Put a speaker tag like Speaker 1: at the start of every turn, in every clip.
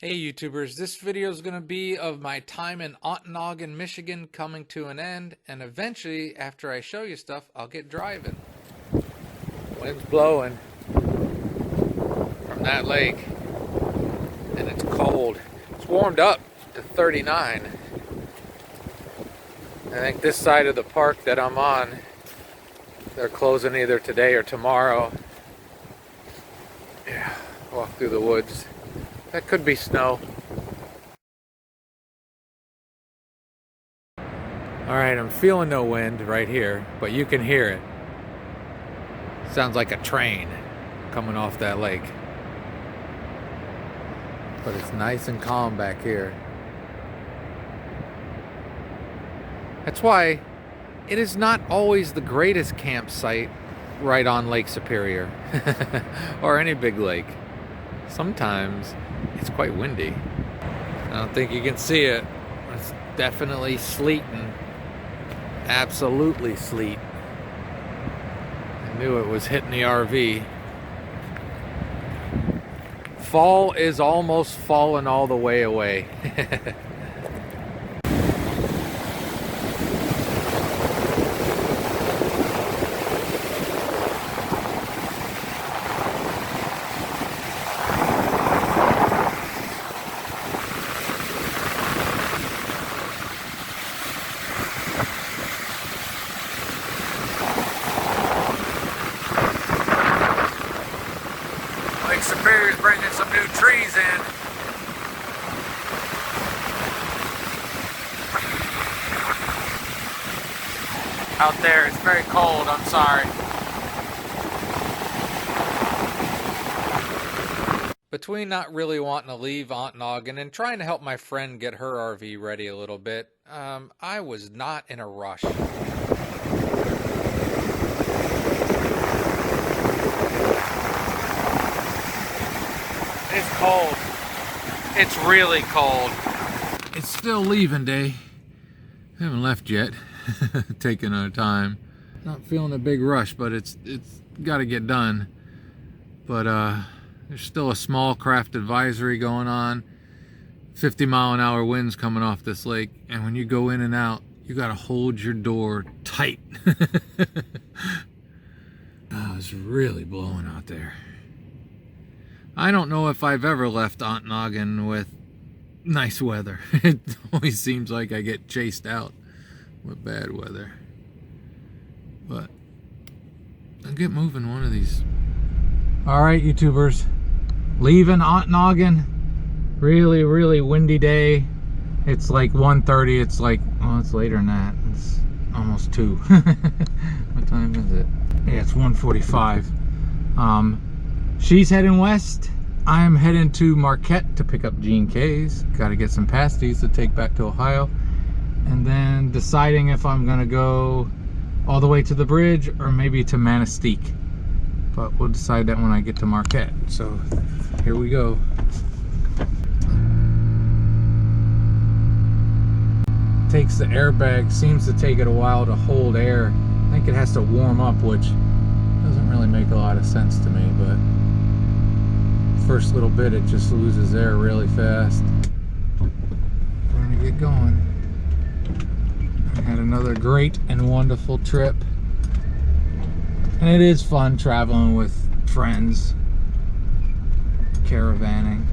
Speaker 1: Hey YouTubers, this video is going to be of my time in Ontonagon, Michigan coming to an end, and eventually, after I show you stuff, I'll get driving. Wind's blowing from that lake, and it's cold. It's warmed up to 39. I think this side of the park that I'm on, they're closing either today or tomorrow. Yeah, walk through the woods. That could be snow. Alright, I'm feeling no wind right here, but you can hear it. Sounds like a train coming off that lake. But it's nice and calm back here. That's why it is not always the greatest campsite right on Lake Superior or any big lake. Sometimes it's quite windy. I don't think you can see it. It's definitely sleeting. Absolutely sleet. I knew it was hitting the RV. Fall is almost fallen all the way away. Lake Superior's bringing some new trees in. Out there, it's very cold, I'm sorry. Between not really wanting to leave Ontonagon and trying to help my friend get her RV ready a little bit, I was not in a rush. It's cold. It's really cold. It's still leaving day. I haven't left yet. Taking our time. Not feeling a big rush, but it's got to get done. But there's still a small craft advisory going on. 50-mile-an-hour winds coming off this lake, and when you go in and out, you got to hold your door tight. Oh, it's really blowing out there. I don't know if I've ever left Ontonagon with nice weather. It always seems like I get chased out with bad weather. But I'll get moving one of these. Alright, YouTubers. Leaving Ontonagon. Really, really windy day. It's like 1:30. It's like, well, it's later than that. It's almost 2. What time is it? Yeah, it's 1:45. She's heading west. I'm heading to Marquette to pick up Gene K's. Got to get some pasties to take back to Ohio. And then deciding if I'm going to go all the way to the bridge or maybe to Manistee. But we'll decide that when I get to Marquette. So here we go. Takes the airbag, seems to take it a while to hold air. I think it has to warm up, which doesn't really make a lot of sense to me, but first little bit it just loses air really fast. We're gonna get going. I had another great and wonderful trip, and it is fun traveling with friends, caravanning.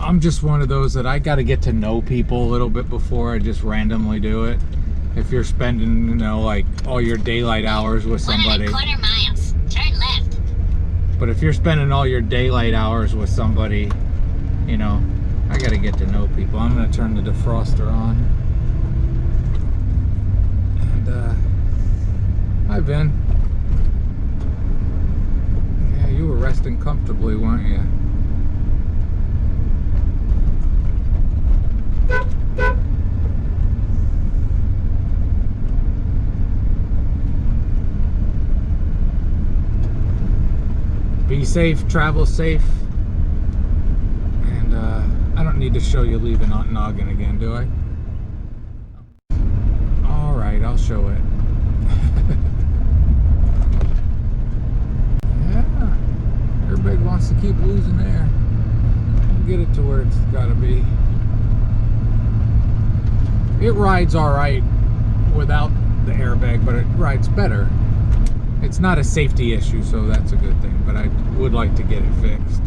Speaker 1: I'm just one of those that I got to get to know people a little bit before I just randomly do it. If you're spending, you know, like all your daylight hours with somebody.
Speaker 2: 1.25 miles. Turn left.
Speaker 1: But if you're spending all your daylight hours with somebody, you know, I got to get to know people. I'm going to turn the defroster on. And, hi, Ben. Yeah, you were resting comfortably, weren't you? Be safe, travel safe, and I don't need to show you leaving Ontonagon again, do I? Alright, I'll show it. Yeah, airbag wants to keep losing air. Get it to where it's got to be. It rides all right without the airbag, but it rides better. It's not a safety issue, so that's a good thing, but I would like to get it fixed.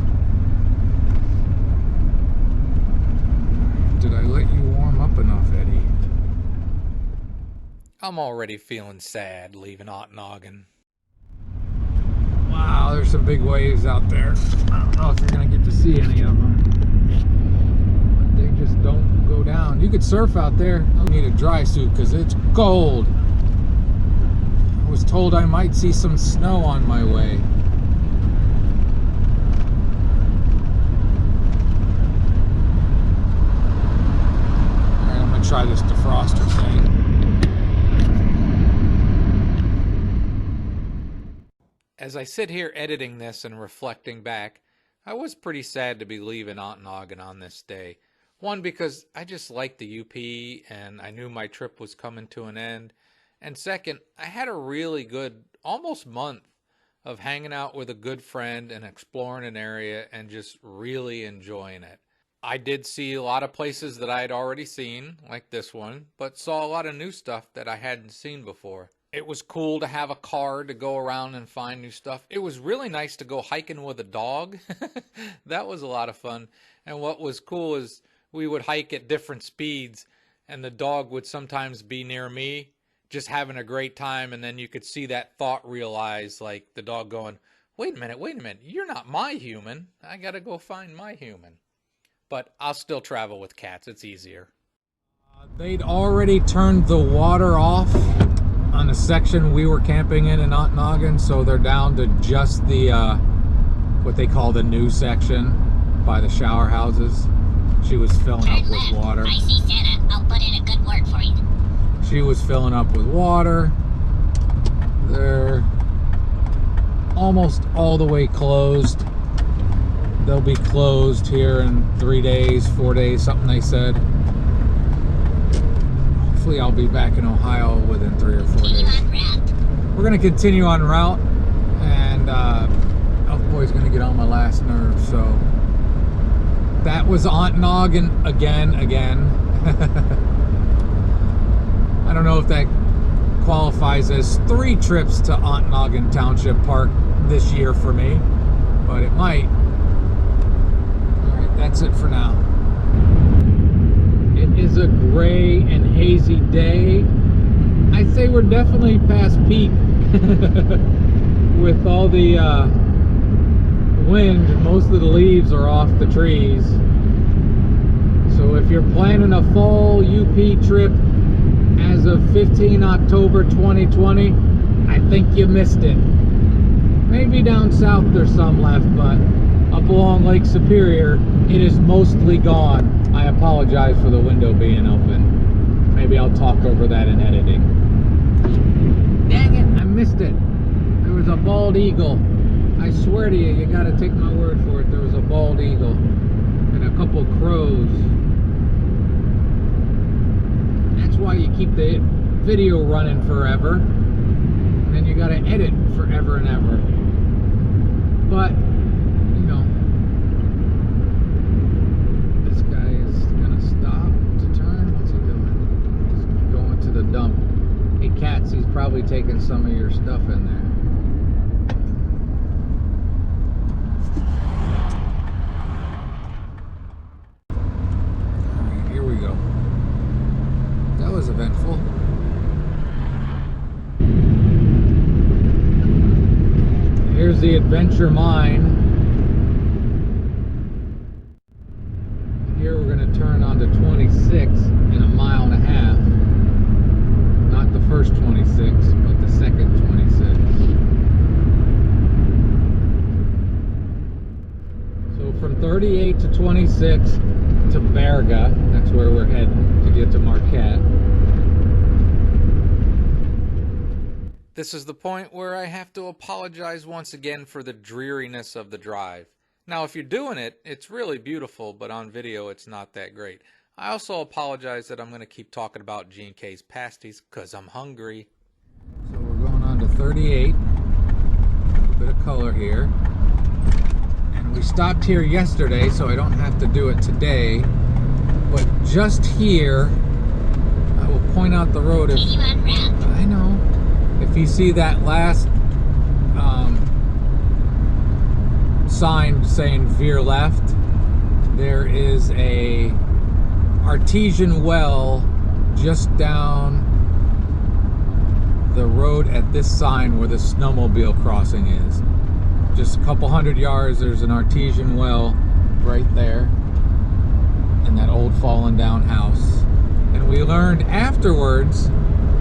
Speaker 1: Did I let you warm up enough, Eddie? I'm already feeling sad leaving Ontonagon. Wow, there's some big waves out there. I don't know if you're going to get to see any of them. But they just don't go down. You could surf out there. I need a dry suit because it's cold. I was told I might see some snow on my way. Alright, I'm going to try this defroster thing. As I sit here editing this and reflecting back, I was pretty sad to be leaving Ontonagon on this day. One, because I just liked the UP and I knew my trip was coming to an end. And second, I had a really good, almost month of hanging out with a good friend and exploring an area and just really enjoying it. I did see a lot of places that I had already seen, like this one, but saw a lot of new stuff that I hadn't seen before. It was cool to have a car to go around and find new stuff. It was really nice to go hiking with a dog. That was a lot of fun. And what was cool is we would hike at different speeds, and the dog would sometimes be near me, just having a great time, and then you could see that thought realize, like the dog going, wait a minute, you're not my human. I gotta go find my human. But I'll still travel with cats. It's easier. They'd already turned the water off on the section we were camping in Ontonagon, so they're down to just the what they call the new section by the shower houses. She was filling up with water.
Speaker 2: I see Santa. I'll put in a good word for you.
Speaker 1: She was filling up with water. They're almost all the way closed. They'll be closed here in 3 days, 4 days, something they said. Hopefully I'll be back in Ohio within 3 or 4 days. We're going to continue on route, and Elf Boy's going to get on my last nerve, so that was Ontonagon again. I don't know if that qualifies as 3 trips to Ontonagon Township Park this year for me, but it might. Alright, that's it for now. It is a gray and hazy day. I'd say we're definitely past peak with all the wind. Most of the leaves are off the trees. So if you're planning a fall UP trip as of 15 October 2020, I think you missed it. Maybe down south there's some left, but up along Lake Superior, it is mostly gone. I apologize for the window being open. Maybe I'll talk over that in editing. Dang it, I missed it. There was a bald eagle. I swear to you, you gotta take my word for it. There was a bald eagle and a couple crows. That's why you keep the video running forever, and then you gotta edit forever and ever. But, you know, this guy is gonna stop to turn. What's he doing? He's going to the dump. Hey cats, he's probably taking some of your stuff in there. Alright, here we go. That was eventful. Here's the Adventure Mine. Here we're going to turn onto 26 in a mile and a half. Not the first 26, but the second 26. So from 38 to 26 to Berga, that's where we're heading to get to Marquette. This is the point where I have to apologize once again for the dreariness of the drive. Now, if you're doing it, it's really beautiful, but on video, it's not that great. I also apologize that I'm going to keep talking about G&K's Pasties, because I'm hungry. So we're going on to 38. A bit of color here. stopped here yesterday, so I don't have to do it today. But just here, I will point out the road. If, I know. If you see that last sign saying veer left, there is a artesian well just down the road at this sign where the snowmobile crossing is. Just a couple hundred yards, there's an artesian well right there in that old fallen down house. And we learned afterwards,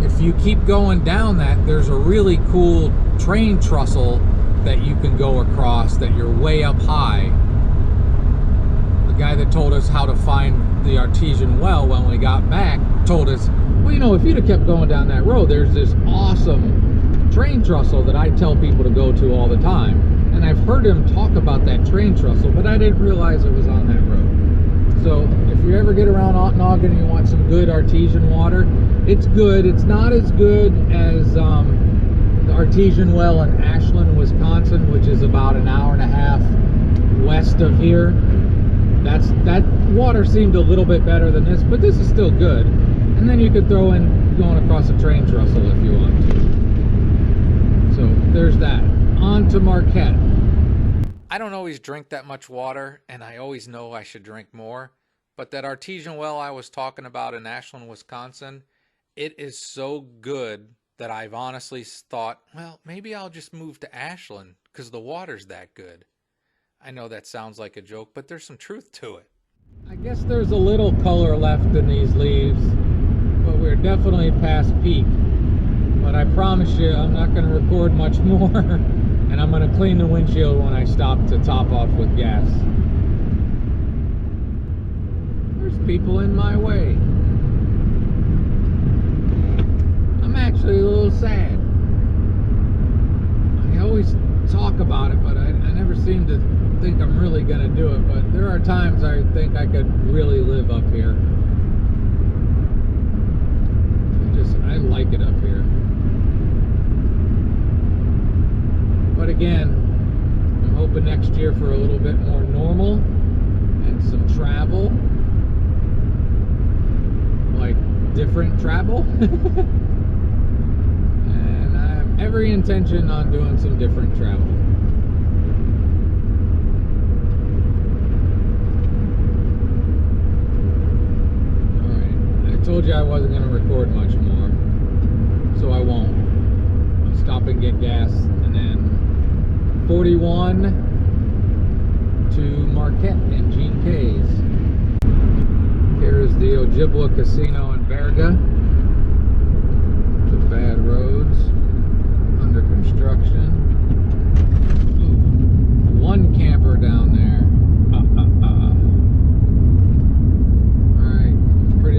Speaker 1: if you keep going down that, there's a really cool train trestle that you can go across, that you're way up high. The guy that told us how to find the artesian well when we got back told us, well, you know, if you'd have kept going down that road, there's this awesome train trestle that I tell people to go to all the time. And I've heard him talk about that train trestle, but I didn't realize it was on that road. So if you ever get around Ontonagon and you want some good artesian water, it's good. It's not as good as the artesian well in Ashland, Wisconsin, which is about an hour and a half west of here. That water seemed a little bit better than this, but this is still good. And then you could throw in going across a train trestle if you want to. So there's that. On to Marquette. I don't always drink that much water, and I always know I should drink more. But that artesian well I was talking about in Ashland, Wisconsin, it is so good that I've honestly thought, well, maybe I'll just move to Ashland because the water's that good. I know that sounds like a joke, but there's some truth to it. I guess there's a little color left in these leaves, but we're definitely past peak. But I promise you, I'm not going to record much more, and I'm going to clean the windshield when I stop to top off with gas. There's people in my way. I'm actually a little sad. I always talk about it, but I never seem to think I'm really gonna do it. But there are times I think I could really live up here. I like it up here. But again, I'm hoping next year for a little bit more normal and some travel, like different travel. And I have every intention on doing some different travel. I told you I wasn't going to record much more, so I won't. I'll stop and get gas, and then 41 to Marquette and Gene K's. Here's the Ojibwa Casino in Berga. The bad roads, under construction. Ooh, one camper down there.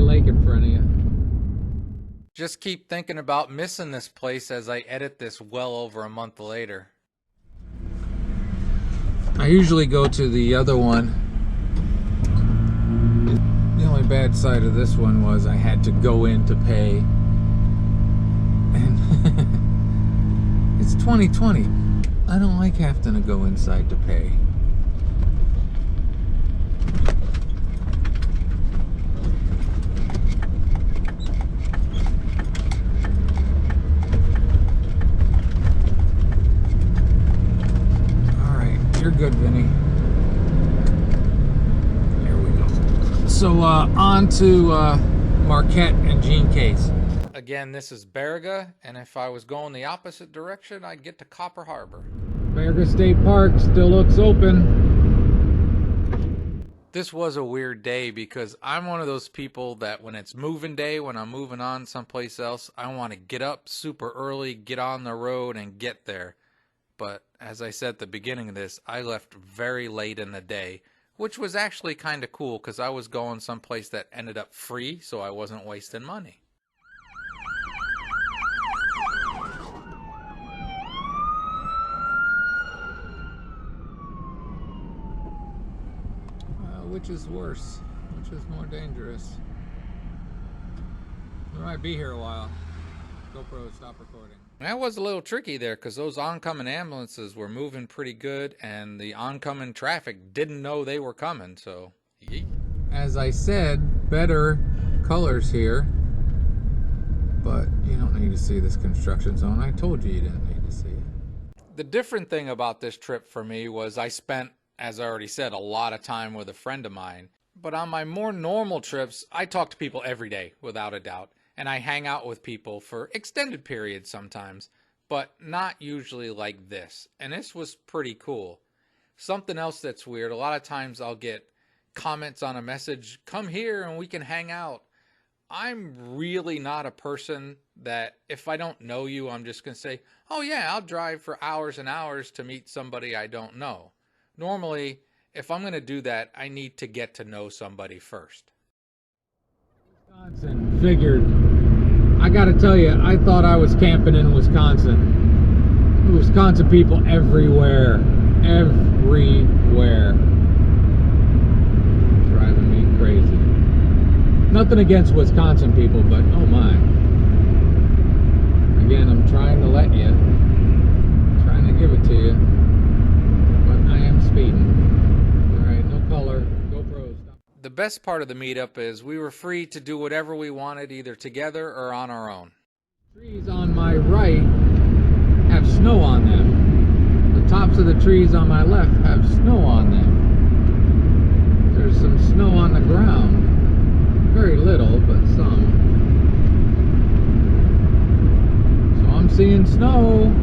Speaker 1: Lake in front of you. Just keep thinking about missing this place as I edit this well over a month later. I usually go to the other one. The only bad side of this one was I had to go in to pay. And it's 2020. I don't like having to go inside to pay. You're good, Vinny. There we go. So on to Marquette and Gene K's. Again, this is Berga, and if I was going the opposite direction, I'd get to Copper Harbor. Berga State Park still looks open. This was a weird day because I'm one of those people that when it's moving day, when I'm moving on someplace else, I want to get up super early, get on the road, and get there. But as I said at the beginning of this, I left very late in the day, which was actually kind of cool because I was going someplace that ended up free, so I wasn't wasting money. Which is worse? Which is more dangerous? We might be here a while. GoPro, stop recording. That was a little tricky there because those oncoming ambulances were moving pretty good and the oncoming traffic didn't know they were coming, so yeet. As I said, better colors here, but you don't need to see this construction zone. I told you didn't need to see it. The different thing about this trip for me was I spent, as I already said, a lot of time with a friend of mine. But on my more normal trips, I talk to people every day, without a doubt. And I hang out with people for extended periods sometimes, but not usually like this. And this was pretty cool. Something else that's weird, a lot of times I'll get comments on a message, come here and we can hang out. I'm really not a person that if I don't know you, I'm just going to say, oh yeah, I'll drive for hours and hours to meet somebody I don't know. Normally, if I'm going to do that, I need to get to know somebody first. Wisconsin, figured. I got to tell you, I thought I was camping in Wisconsin. Wisconsin people everywhere. Everywhere. Driving me crazy. Nothing against Wisconsin people, but oh my. Again, I'm trying to let you. Trying to give it to you. But I am speeding. The best part of the meetup is we were free to do whatever we wanted, either together or on our own. Trees on my right have snow on them. The tops of the trees on my left have snow on them. There's some snow on the ground. Very little, but some. So I'm seeing snow.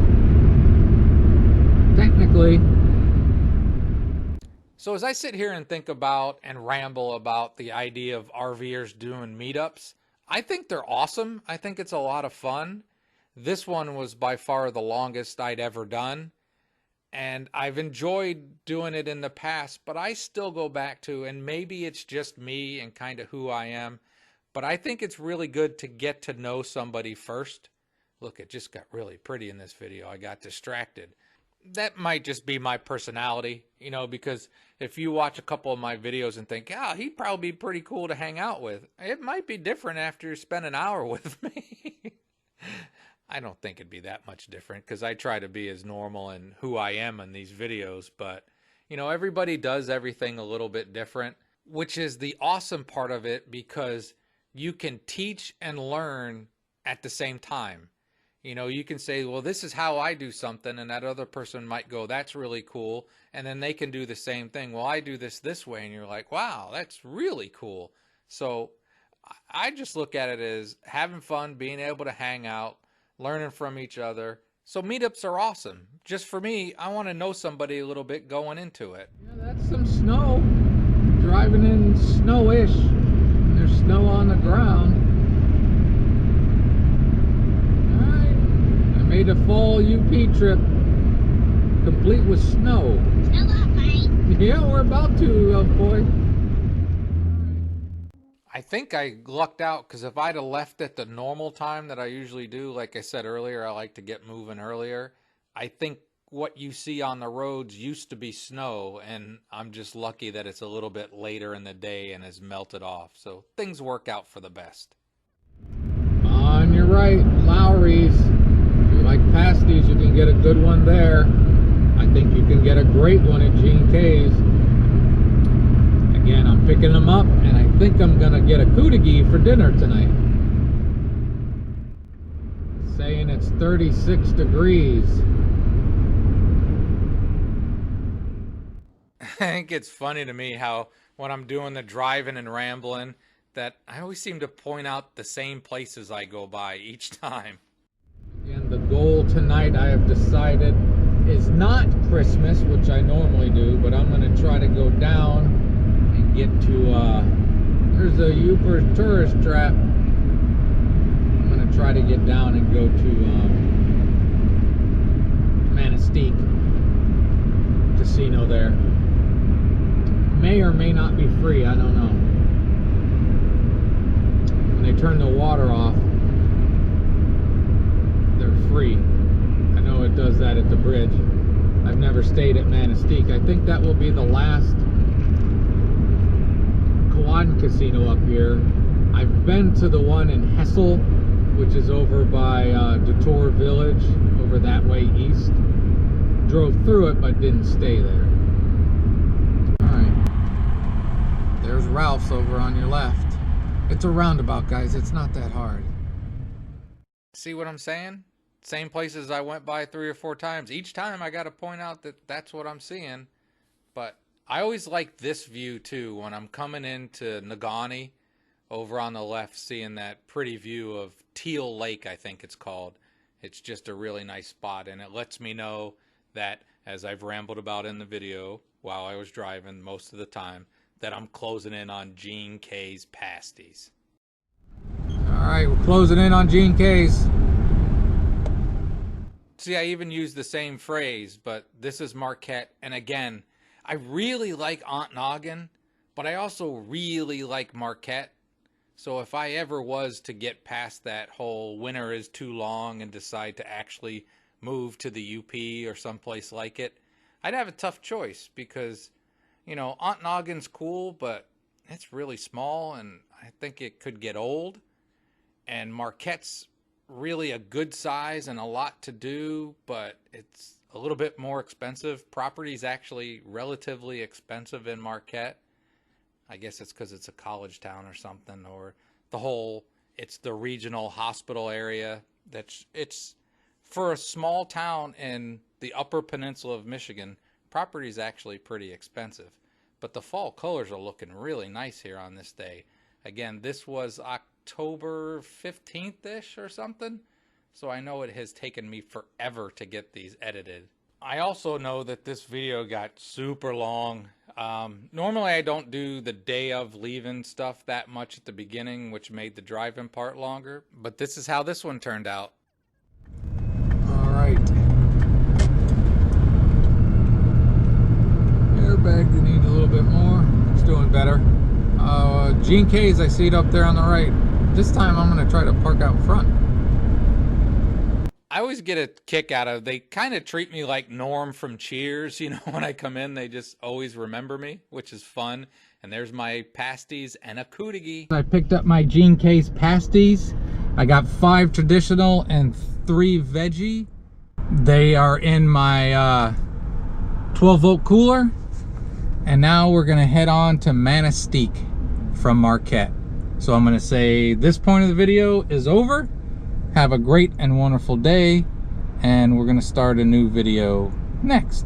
Speaker 1: Technically. So as I sit here and think about and ramble about the idea of RVers doing meetups, I think they're awesome. I think it's a lot of fun. This one was by far the longest I'd ever done. And I've enjoyed doing it in the past, but I still go back to, and maybe it's just me and kind of who I am, but I think it's really good to get to know somebody first. Look, it just got really pretty in this video. I got distracted. That might just be my personality, you know, because if you watch a couple of my videos and think, yeah, he'd probably be pretty cool to hang out with, it might be different after you spend an hour with me. I don't think it'd be that much different because I try to be as normal and who I am in these videos. But, you know, everybody does everything a little bit different, which is the awesome part of it because you can teach and learn at the same time. You know, you can say, well, this is how I do something, and that other person might go, that's really cool, and then they can do the same thing. Well, I do this way, and you're like, wow, that's really cool. So I just look at it as having fun, being able to hang out, learning from each other. So meetups are awesome. Just for me, I want to know somebody a little bit going into it. Yeah, that's some snow. Driving in snowish. There's snow on the ground. Made a fall UP trip complete with snow.
Speaker 2: Snow off, right?
Speaker 1: Yeah, we're about to, boy. I think I lucked out because if I'd have left at the normal time that I usually do, like I said earlier, I like to get moving earlier. I think what you see on the roads used to be snow, and I'm just lucky that it's a little bit later in the day and has melted off. So things work out for the best. On your right, Lowry's. Like Pasties, you can get a good one there. I think you can get a great one at G&K's. Again, I'm picking them up, and I think I'm going to get a Kudagi for dinner tonight. Saying it's 36 degrees. I think it's funny to me how when I'm doing the driving and rambling, that I always seem to point out the same places I go by each time. And the goal tonight, I have decided, is not Christmas, which I normally do, but I'm going to try to go down and get to, there's a Uper tourist trap. I'm going to try to get down and go to Manistee Casino there. May or may not be free, I don't know. When they turn the water off, they're free. I know it does that at the bridge. I've never stayed at Manistee. I think that will be the last Kawan casino up here. I've been to the one in Hessel, which is over by Detour Village, over that way east. Drove through it, but didn't stay there. Alright. There's Ralph's over on your left. It's a roundabout, guys. It's not that hard. See what I'm saying? Same places I went by 3 or 4 times. Each time I got to point out that that's what I'm seeing. But I always like this view too when I'm coming into Negaunee, over on the left, seeing that pretty view of Teal Lake, I think it's called. It's just a really nice spot, and it lets me know that, as I've rambled about in the video while I was driving most of the time, that I'm closing in on Gene K's Pasties. Alright, we're closing in on Gene K's. See, I even use the same phrase, but this is Marquette. And again, I really like Ontonagon, but I also really like Marquette. So if I ever was to get past that whole winter is too long and decide to actually move to the UP or someplace like it, I'd have a tough choice because, you know, Ontonagon's cool, but it's really small and I think it could get old. And Marquette's really a good size and a lot to do, but it's a little bit more expensive. Property's actually relatively expensive in Marquette. I guess it's because it's a college town or something, or it's the regional hospital area. It's for a small town in the Upper Peninsula of Michigan, property's actually pretty expensive. But the fall colors are looking really nice here on this day. Again, this was October 15th-ish or something. So I know it has taken me forever to get these edited. I also know that this video got super long. Normally I don't do the day of leaving stuff that much at the beginning, which made the driving part longer. But this is how this one turned out. Alright. Airbag, you need a little bit more. It's doing better. Gene K's, I see it up there on the right. This time I'm going to try to park out front. I always get a kick out of, they kind of treat me like Norm from Cheers. You know, when I come in, they just always remember me, which is fun. And there's my pasties and a Kootige. I picked up my Gene K's pasties. I got 5 traditional and 3 veggie. They are in my 12-volt cooler. And now we're going to head on to Manistee from Marquette. So I'm going to say this point of the video is over. Have a great and wonderful day, and we're going to start a new video next.